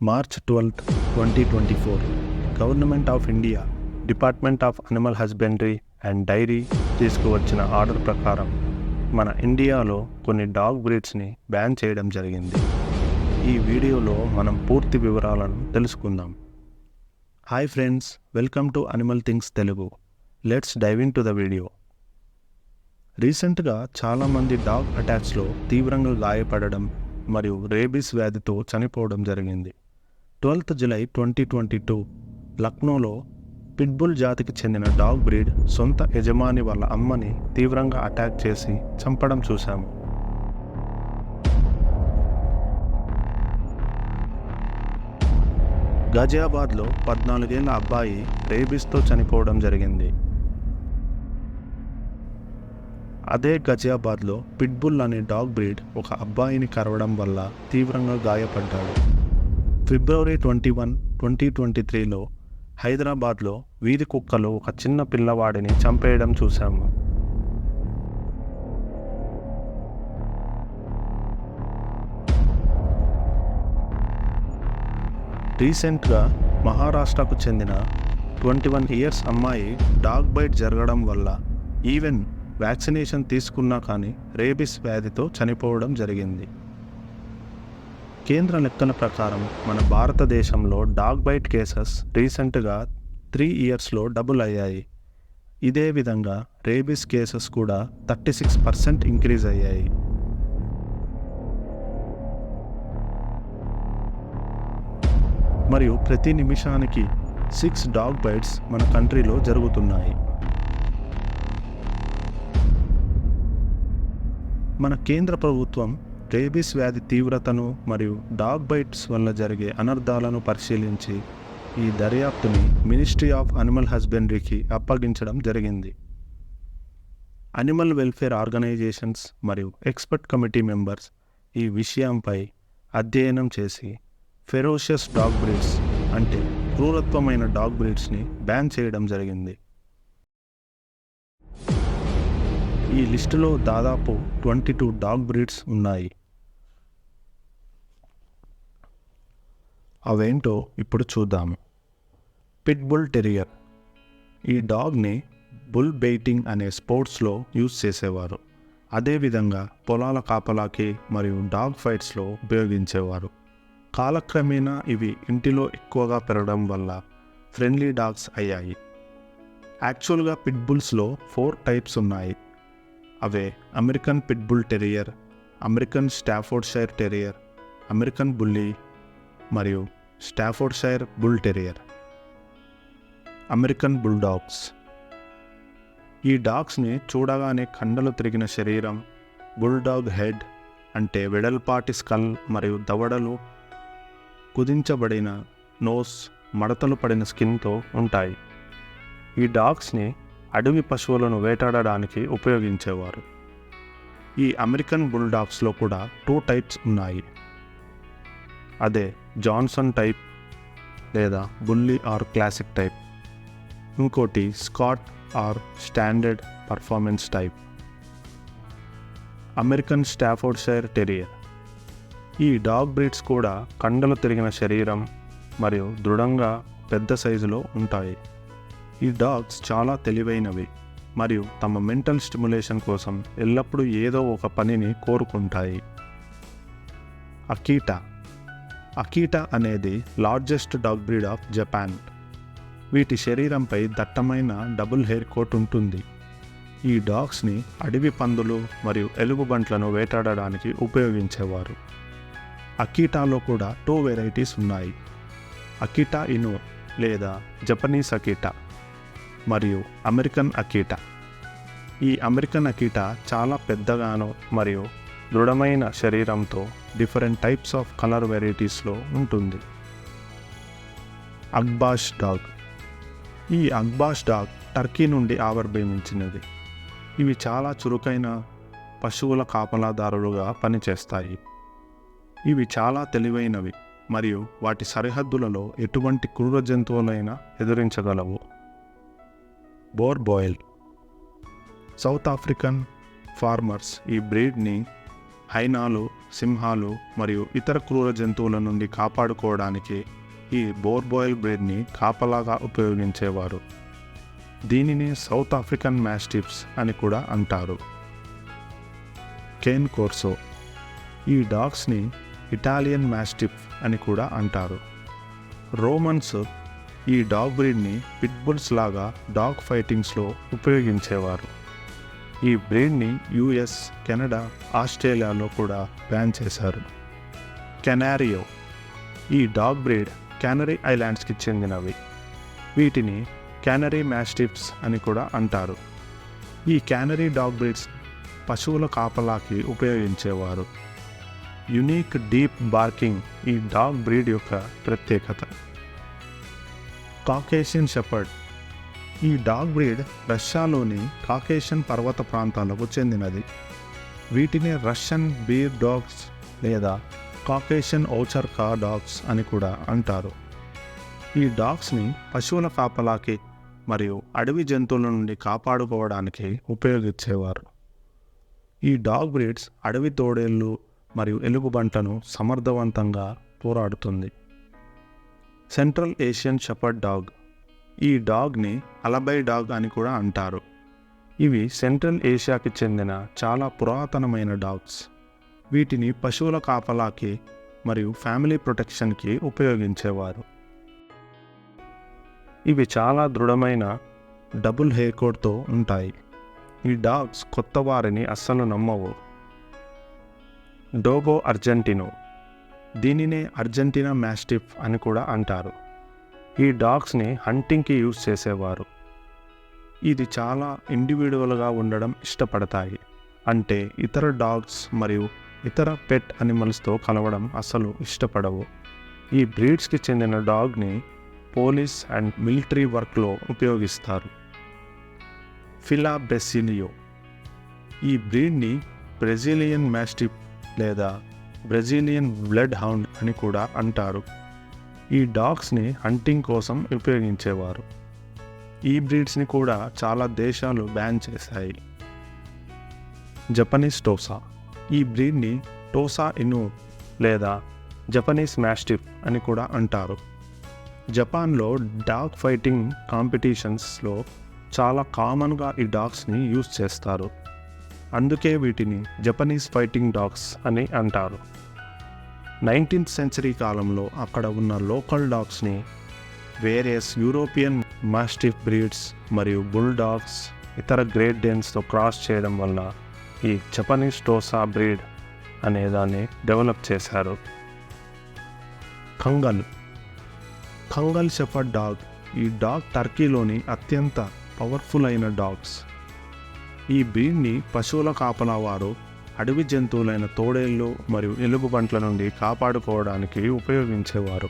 March 12, 2024 government of India department of animal husbandry and dairy తీసుకువచ్చిన order ప్రకారం మన ఇండియాలో కొన్ని డాగ్ బ్రీడ్స్ని బ్యాన్ చేయడం జరిగింది. ఈ వీడియోలో మనం పూర్తి వివరాలను తెలుసుకుందాం. Hi friends, welcome to animal things Telugu. Let's dive into the video. రీసెంట్గా చాలామంది డాగ్ అటాక్స్లో తీవ్రంగా గాయపడడం మరియు రేబీస్ వ్యాధితో చనిపోవడం జరిగింది. 12th July 2022 లక్నోలో పిట్బుల్ జాతికి చెందిన డాగ్ బ్రీడ్ సొంత యజమాని వాళ్ళ అమ్మని తీవ్రంగా అటాక్ చేసి చంపడం చూశాము. గజియాబాద్లో 14 ఏళ్ల అబ్బాయి రేబీస్తో చనిపోవడం జరిగింది. అదే గజియాబాద్లో పిట్బుల్ అనే డాగ్ బ్రీడ్ ఒక అబ్బాయిని కరవడం వల్ల తీవ్రంగా గాయపడ్డాడు. February 21, 2023లో హైదరాబాద్లో వీధి కుక్కలు ఒక చిన్న పిల్లవాడిని చంపేయడం చూశాము. రీసెంట్గా మహారాష్ట్రకు చెందిన 21 years అమ్మాయి డాగ్ బైట్ జరగడం వల్ల ఈవెన్ వ్యాక్సినేషన్ తీసుకున్నా కానీ రేబిస్ వ్యాధితో చనిపోవడం జరిగింది. కేంద్ర లెక్కల ప్రకారం మన భారతదేశంలో డాగ్ బైట్ కేసెస్ రీసెంట్గా 3 yearsలో డబుల్ అయ్యాయి. ఇదే విధంగా రేబిస్ కేసెస్ కూడా 36% ఇంక్రీజ్ అయ్యాయి. మరియు ప్రతి నిమిషానికి 6 డాగ్ బైట్స్ మన కంట్రీలో జరుగుతున్నాయి. మన కేంద్ర ప్రభుత్వం రేబీస్ వ్యాధి తీవ్రతను మరియు డాగ్ బైట్స్ వల్ల జరిగే అనర్థాలను పరిశీలించి ఈ దర్యాప్తుని మినిస్ట్రీ ఆఫ్ అనిమల్ హస్బెండరీకి అప్పగించడం జరిగింది. అనిమల్ వెల్ఫేర్ ఆర్గనైజేషన్స్ మరియు ఎక్స్పర్ట్ కమిటీ మెంబర్స్ ఈ విషయంపై అధ్యయనం చేసి ఫెరోషియస్ డాగ్ బ్రీడ్స్ అంటే క్రూరత్వమైన డాగ్ బ్రీడ్స్ని బ్యాన్ చేయడం జరిగింది. ఈ లిస్టులో దాదాపు 22 డాగ్ బ్రీడ్స్ ఉన్నాయి. అవేంటో ఇప్పుడు చూద్దాము. Pitbull terrier. ఈ డాగ్ని బుల్ బెయిటింగ్ అనే స్పోర్ట్స్లో యూజ్ చేసేవారు. అదేవిధంగా పొలాల కాపలాకి మరియు డాగ్ ఫైట్స్లో ఉపయోగించేవారు. కాలక్రమేణా ఇవి ఇంటిలో ఎక్కువగా పెరగడం వల్ల ఫ్రెండ్లీ డాగ్స్ అయ్యాయి. యాక్చువల్గా పిట్బుల్స్లో 4 types ఉన్నాయి. అవే American pit bull terrier, American Staffordshire terrier, American bully మరియు Staffordshire bull terrier. American bulldogs. ఈ డాగ్స్ని చూడగానే కండలు తిరిగిన శరీరం, బుల్డాగ్ హెడ్ అంటే వెడల్పాటి స్కల్ మరియు దవడలు, కుదించబడిన నోస్, మడతలు పడిన స్కిన్తో ఉంటాయి. ఈ డాగ్స్ని అడవి పశువులను వేటాడడానికి ఉపయోగించేవారు. ఈ అమెరికన్ బుల్డాగ్స్లో కూడా 2 types ఉన్నాయి. అదే జాన్సన్ టైప్ లేదా బుల్లీ ఆర్ క్లాసిక్ టైప్. ఇంకోటి Scott or standard performance type. American Staffordshire terrier. ఈ డాగ్ బ్రీడ్స్ కూడా కండలు తిరిగిన శరీరం మరియు దృఢంగా పెద్ద సైజులో ఉంటాయి. ఈ డాగ్స్ చాలా తెలివైనవి మరియు తమ మెంటల్ స్టిమ్యులేషన్ కోసం ఎల్లప్పుడూ ఏదో ఒక పనిని కోరుకుంటాయి. అకీటా. అకీటా అనేది largest dog breed of Japan. వీటి శరీరంపై దట్టమైన డబుల్ హెయిర్ కోట్ ఉంటుంది. ఈ డాగ్స్ని అడవి పందులు మరియు ఎలుగుబంట్లను వేటాడడానికి ఉపయోగించేవారు. అకీటాలో కూడా 2 varieties ఉన్నాయి. అకీటా ఇను లేదా జపనీస్ అకీటా మరియు అమెరికన్ అకీటా. ఈ అమెరికన్ అకీటా చాలా పెద్దగాను మరియు దృఢమైన శరీరంతో డిఫరెంట్ టైప్స్ ఆఫ్ కలర్ వెరైటీస్లో ఉంటుంది. అగ్బాష్ డాగ్. ఈ అగ్బాష్ డాగ్ టర్కీ నుండి ఆవిర్భవించినది. ఇవి చాలా చురుకైన పశువుల కాపలాదారులుగా పనిచేస్తాయి. ఇవి చాలా తెలివైనవి మరియు వాటి సరిహద్దులలో ఎటువంటి క్రూర జంతువులైనా ఎదురించగలవు. Boerboel. South African farmers ఈ బ్రీడ్ని హైనాలు సింహాలు మరియు ఇతర క్రూర జంతువుల నుండి కాపాడుకోవడానికి ఈ బోర్బోయిల్ బ్రీడ్ని కాపలాగా ఉపయోగించేవారు. దీనిని సౌత్ ఆఫ్రికన్ మాస్టిఫ్స్ అని కూడా అంటారు. Cane corso. ఈ డాగ్స్ని ఇటాలియన్ మాస్టిఫ్ అని కూడా అంటారు. రోమన్స్ ఈ డాగ్ బ్రీడ్ని పిట్బుల్స్ లాగా డాగ్ ఫైటింగ్స్లో ఉపయోగించేవారు. ఈ బ్రీడ్ని యుఎస్, కెనడా, ఆస్ట్రేలియాలో కూడా బ్యాన్ చేశారు. కెనారియో. ఈ డాగ్ బ్రీడ్ కెనరీ ఐలాండ్స్కి చెందినవి. వీటిని కెనరీ మాస్టిఫ్స్ అని కూడా అంటారు. ఈ కెనరీ డాగ్ బ్రీడ్స్ పశువుల కాపలాకి ఉపయోగించేవారు. యునీక్ డీప్ బార్కింగ్ ఈ డాగ్ బ్రీడ్ యొక్క ప్రత్యేకత. కాకేషియన్ షెపర్డ్. ఈ డాగ్ బ్రీడ్ రష్యాలోని కాకేషియన్ పర్వత ప్రాంతాలకు చెందినది. వీటిని రష్యన్ బీర్ డాగ్స్ లేదా కాకేషియన్ ఔచర్కా డాగ్స్ అని కూడా అంటారు. ఈ డాగ్స్ని పశువుల కాపలాకి మరియు అడవి జంతువుల నుండి కాపాడుకోవడానికి ఉపయోగించేవారు. ఈ డాగ్ బ్రీడ్స్ అడవి తోడేళ్ళు మరియు ఎలుగుబంట్లను సమర్థవంతంగా పోరాడుతుంది. Central Asian shepherd dog. ఈ డాగ్ని అలబై డాగ్ అని కూడా అంటారు. ఇవి సెంట్రల్ ఏషియాకి చెందిన చాలా పురాతనమైన డాగ్స్. వీటిని పశువుల కాపలాకి మరియు ఫ్యామిలీ ప్రొటెక్షన్కి ఉపయోగించేవారు. ఇవి చాలా దృఢమైన డబుల్ హెయిర్ కోట్తో ఉంటాయి. ఈ డాగ్స్ కొత్త వారిని అస్సలు నమ్మవు. డోగో అర్జెంటినో. దీనినే అర్జెంటీనా మాస్టిఫ్ అని కూడా అంటారు. ఈ డాగ్స్ని హంటింగ్కి యూజ్ చేసేవారు. ఇది చాలా ఇండివిడ్యువల్గా ఉండడం ఇష్టపడతాయి. అంటే ఇతర డాగ్స్ మరియు ఇతర పెట్ అనిమల్స్తో కలవడం అస్సలు ఇష్టపడవు. ఈ బ్రీడ్స్కి చెందిన డాగ్ని పోలీస్ అండ్ మిలిటరీ వర్క్లో ఉపయోగిస్తారు. ఫిలా బ్రెసిలియో. ఈ బ్రీడ్ని బ్రెజిలియన్ మాస్టిఫ్ లేదా బ్రెజిలియన్ బ్లడ్ హౌండ్ అని కూడా అంటారు. ఈ డాగ్స్ని హంటింగ్ కోసం ఉపయోగించేవారు. ఈ బ్రీడ్స్ని కూడా చాలా దేశాలు బ్యాన్ చేశాయి. జపనీస్ టోసా. ఈ బ్రీడ్ని టోసా ఇను లేదా జపనీస్ మాస్టిఫ్ అని కూడా అంటారు. జపాన్లో డాగ్ ఫైటింగ్ కాంపిటీషన్స్లో చాలా కామన్గా ఈ డాగ్స్ని యూజ్ చేస్తారు. అందుకే వీటిని జపనీస్ ఫైటింగ్ డాగ్స్ అని అంటారు. 19th సెంచరీ కాలంలో అక్కడ ఉన్న లోకల్ డాగ్స్ని వేరియస్ యూరోపియన్ మాస్టిఫ్ బ్రీడ్స్ మరియు బుల్ డాగ్స్, ఇతర గ్రేట్ డేన్స్తో క్రాస్ చేయడం వల్ల ఈ జపనీస్ టోసా బ్రీడ్ అనే దాన్ని డెవలప్ చేశారు. కంగల్. Kangal shepherd dog. ఈ డాగ్ టర్కీలోని అత్యంత పవర్ఫుల్ అయిన డాగ్స్. ఈ బ్రీడ్ని పశువుల కాపలా వారు అడవి జంతువులైన తోడేళ్ళు మరియు ఎలుగుబంట్ల నుండి కాపాడుకోవడానికి ఉపయోగించేవారు.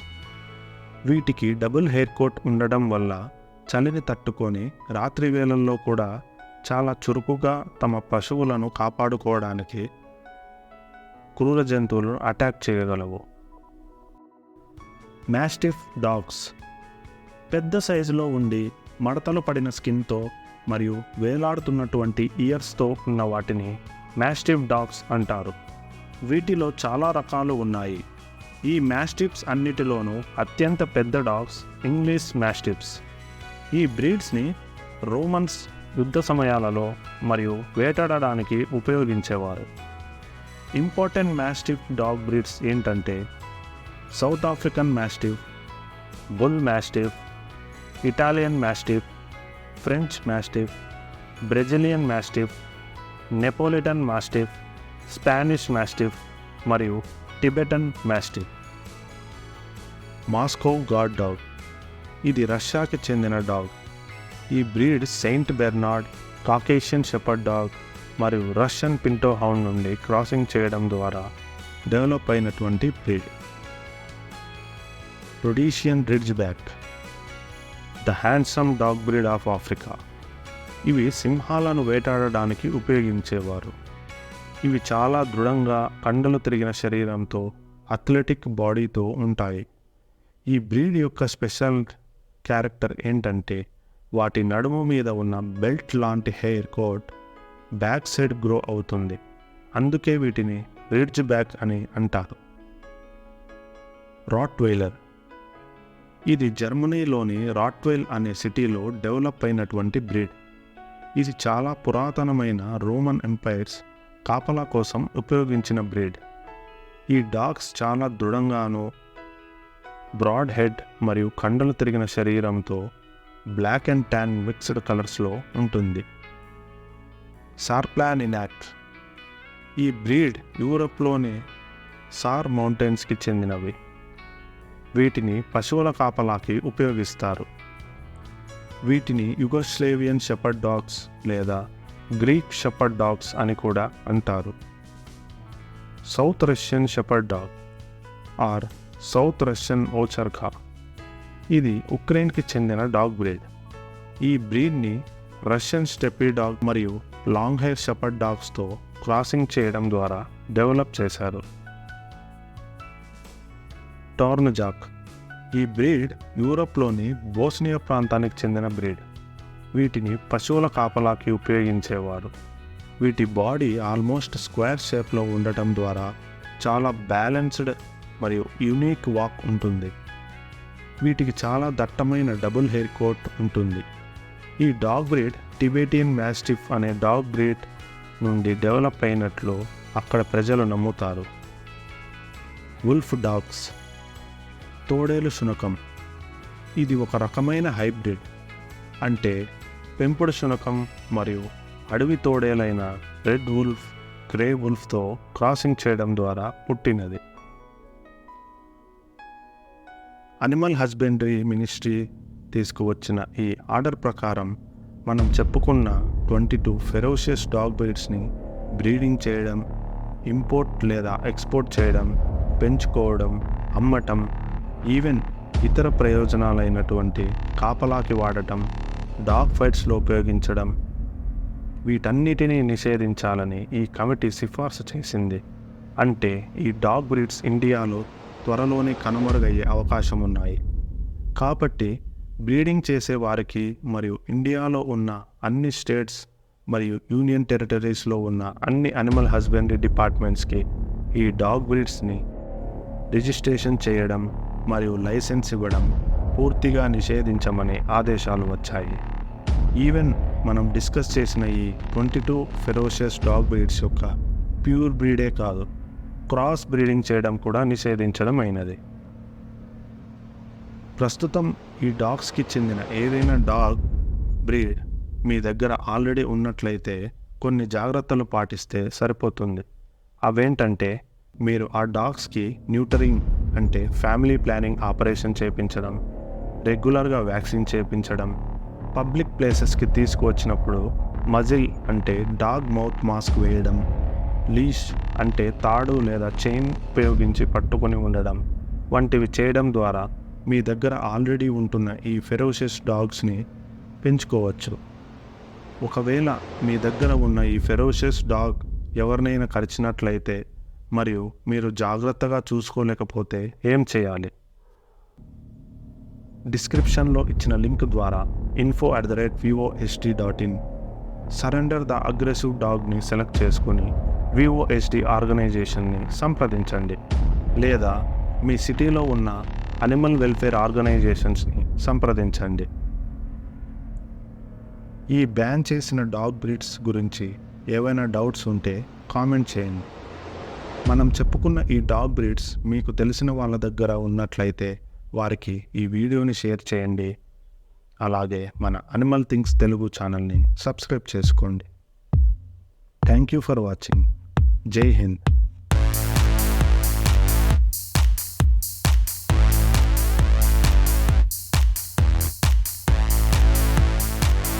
వీటికి డబుల్ హెయిర్ కోట్ ఉండడం వల్ల చలిని తట్టుకొని రాత్రి వేళల్లో కూడా చాలా చురుకుగా తమ పశువులను కాపాడుకోవడానికి క్రూర జంతువులను అటాక్ చేయగలవు. Mastiff dogs. పెద్ద సైజులో ఉండి మడతలు పడిన స్కిన్తో మరియు వేలాడుతున్నటువంటి ఇయర్స్తో ఉన్న వాటిని మాస్టిఫ్ డాగ్స్ అంటారు. వీటిలో చాలా రకాలు ఉన్నాయి. ఈ మాస్టిఫ్స్ అన్నిటిలోనూ అత్యంత పెద్ద డాగ్స్ ఇంగ్లీష్ మాస్టిఫ్స్. ఈ బ్రీడ్స్ని రోమన్స్ యుద్ధ సమయాలలో మరియు వేటాడడానికి ఉపయోగించేవారు. ఇంపార్టెంట్ మాస్టిఫ్ డాగ్ బ్రీడ్స్ ఏంటంటే South African mastiff, bull mastiff, Italian mastiff, French mastiff, Brazilian mastiff, Neapolitan mastiff, Spanish mastiff మరియు Tibetan mastiff. Moscow guard dog. ఇది రష్యాకి చెందిన డాగ్. ఈ breed Saint Bernard, Caucasian shepherd dog మరియు Russian pinto hound నుండి crossing చేయడం ద్వారా develop అయినటువంటి breed. Rhodesian ridgeback. The handsome dog breed of Africa. ఇవి సింహాలను వేటాడడానికి ఉపయోగించేవారు. ఇవి చాలా దృఢంగా కండలు తిరిగిన శరీరంతో అథ్లెటిక్ బాడీతో ఉంటాయి. ఈ బ్రీడ్ యొక్క స్పెషల్ క్యారెక్టర్ ఏంటంటే వాటి నడుము మీద ఉన్న బెల్ట్ లాంటి hair coat back side grow అవుతుంది. అందుకే వీటిని రిడ్జ్ బ్యాక్ అని అంటారు. రాట్వైలర్. ఇది జర్మనీలోని రాట్వైల్ అనే సిటీలో డెవలప్ అయినటువంటి బ్రీడ్. ఇది చాలా పురాతనమైన రోమన్ ఎంపైర్స్ కాపలా కోసం ఉపయోగించిన బ్రీడ్. ఈ డాగ్స్ చాలా దృఢంగాను, బ్రాడ్ హెడ్ మరియు కండలు తిరిగిన శరీరంతో బ్లాక్ అండ్ ట్యాన్ మిక్స్డ్ కలర్స్లో ఉంటుంది. సార్ప్లానినాక్. ఈ బ్రీడ్ యూరప్లోని సార్ మౌంటైన్స్కి చెందినవి. వీటిని పశువుల కాపలాకి ఉపయోగిస్తారు. వీటిని యుగోస్లేవియన్ షెపర్డ్ డాగ్స్ లేదా గ్రీక్ షెపర్డ్ డాగ్స్ అని కూడా అంటారు. South Russian shepherd dog or South Russian Ovcharka. ఇది ఉక్రెయిన్కి చెందిన డాగ్ బ్రీడ్. ఈ బ్రీడ్ని రష్యన్ స్టెపీ డాగ్ మరియు లాంగ్ హెయిర్ షెపర్డ్ డాగ్స్తో క్రాసింగ్ చేయడం ద్వారా డెవలప్ చేశారు. టార్న్జాక్. ఈ బ్రీడ్ యూరప్లోని బోస్నియా ప్రాంతానికి చెందిన బ్రీడ్. వీటిని పశువుల కాపలాకి ఉపయోగించేవారు. వీటి బాడీ ఆల్మోస్ట్ స్క్వేర్ షేప్లో ఉండటం ద్వారా చాలా బ్యాలెన్స్డ్ మరియు యూనిక్ వాక్ ఉంటుంది. వీటికి చాలా దట్టమైన డబుల్ హెయిర్ కోట్ ఉంటుంది. ఈ డాగ్ బ్రీడ్ టిబెటియన్ మ్యాస్టిఫ్ అనే డాగ్ బ్రీడ్ నుండి డెవలప్ అయినట్లు అక్కడ ప్రజలు నమ్ముతారు. Wolf dogs. తోడేలు శునకం. ఇది ఒక రకమైన హైబ్రిడ్, అంటే పెంపుడు శునకం మరియు అడవి తోడేలైన రెడ్ వుల్ఫ్, గ్రే వుల్ఫ్తో క్రాసింగ్ చేయడం ద్వారా పుట్టినది. అనిమల్ హస్బెండరీ మినిస్ట్రీ తీసుకువచ్చిన ఈ ఆర్డర్ ప్రకారం మనం చెప్పుకున్న 22 ఫెరోషియస్ డాగ్ బ్రీడ్స్ని బ్రీడింగ్ చేయడం, ఇంపోర్ట్ లేదా ఎక్స్పోర్ట్ చేయడం, పెంచుకోవడం, అమ్మటం, ఈవెన్ ఇతర ప్రయోజనాలైనటువంటి కాపలాకి వాడటం, డాగ్ ఫైట్స్లో ఉపయోగించడం, వీటన్నిటినీ నిషేధించాలని ఈ కమిటీ సిఫార్సు చేసింది. అంటే ఈ డాగ్ బ్రీడ్స్ ఇండియాలో త్వరలోనే కనుమరుగయ్యే అవకాశం ఉన్నాయి. కాబట్టి బ్రీడింగ్ చేసే వారికి మరియు ఇండియాలో ఉన్న అన్ని స్టేట్స్ మరియు యూనియన్ టెరిటరీస్లో ఉన్న అన్ని అనిమల్ హస్బెండరీ డిపార్ట్మెంట్స్కి ఈ డాగ్ బ్రీడ్స్ని రిజిస్ట్రేషన్ చేయడం మరియు లైసెన్స్ ఇవ్వడం పూర్తిగా నిషేధించమని ఆదేశాలు వచ్చాయి. ఈవెన్ మనం డిస్కస్ చేసిన ఈ 22 ఫెరోషియస్ డాగ్ బ్రీడ్స్ యొక్క ప్యూర్ బ్రీడే కాదు, క్రాస్ బ్రీడింగ్ చేయడం కూడా నిషేధించడం అయినది. ప్రస్తుతం ఈ డాగ్స్కి చెందిన ఏదైనా డాగ్ బ్రీడ్ మీ దగ్గర ఆల్రెడీ ఉన్నట్లయితే కొన్ని జాగ్రత్తలు పాటిస్తే సరిపోతుంది. అవేంటంటే, మీరు ఆ డాగ్స్కి న్యూటరింగ్ అంటే ఫ్యామిలీ ప్లానింగ్ ఆపరేషన్ చేయించడం, రెగ్యులర్గా వ్యాక్సిన్ చేయించడం, పబ్లిక్ ప్లేసెస్కి తీసుకువచ్చినప్పుడు మజిల్ అంటే డాగ్ మౌత్ మాస్క్ వేయడం, లీష్ అంటే తాడు లేదా చైన్ ఉపయోగించి పట్టుకొని ఉండడం వంటివి చేయడం ద్వారా మీ దగ్గర ఆల్రెడీ ఉంటున్న ఈ ఫెరోషియస్ డాగ్స్ని పెంచుకోవచ్చు. ఒకవేళ మీ దగ్గర ఉన్న ఈ ఫెరోషియస్ డాగ్ ఎవరినైనా కరిచినట్లయితే మరియు మీరు జాగ్రత్తగా చూసుకోలేకపోతే ఏం చేయాలి? డిస్క్రిప్షన్లో ఇచ్చిన లింక్ ద్వారా info@vosd.in సరెండర్ ద అగ్రెసివ్ డాగ్ని సెలెక్ట్ చేసుకుని VOSD ఆర్గనైజేషన్ని సంప్రదించండి, లేదా మీ సిటీలో ఉన్న అనిమల్ వెల్ఫేర్ ఆర్గనైజేషన్స్ని సంప్రదించండి. ఈ బ్యాన్ చేసిన డాగ్ బ్రీడ్స్ గురించి ఏవైనా డౌట్స్ ఉంటే కామెంట్ చేయండి. మనం చెప్పుకున్న ఈ డాగ్ బ్రీడ్స్ మీకు తెలిసిన వాళ్ళ దగ్గర ఉన్నట్లయితే వారికి ఈ వీడియోని షేర్ చేయండి. అలాగే మన అనిమల్ థింగ్స్ తెలుగు ఛానల్ని సబ్స్క్రైబ్ చేసుకోండి. Thank you for watching. జై హింద్.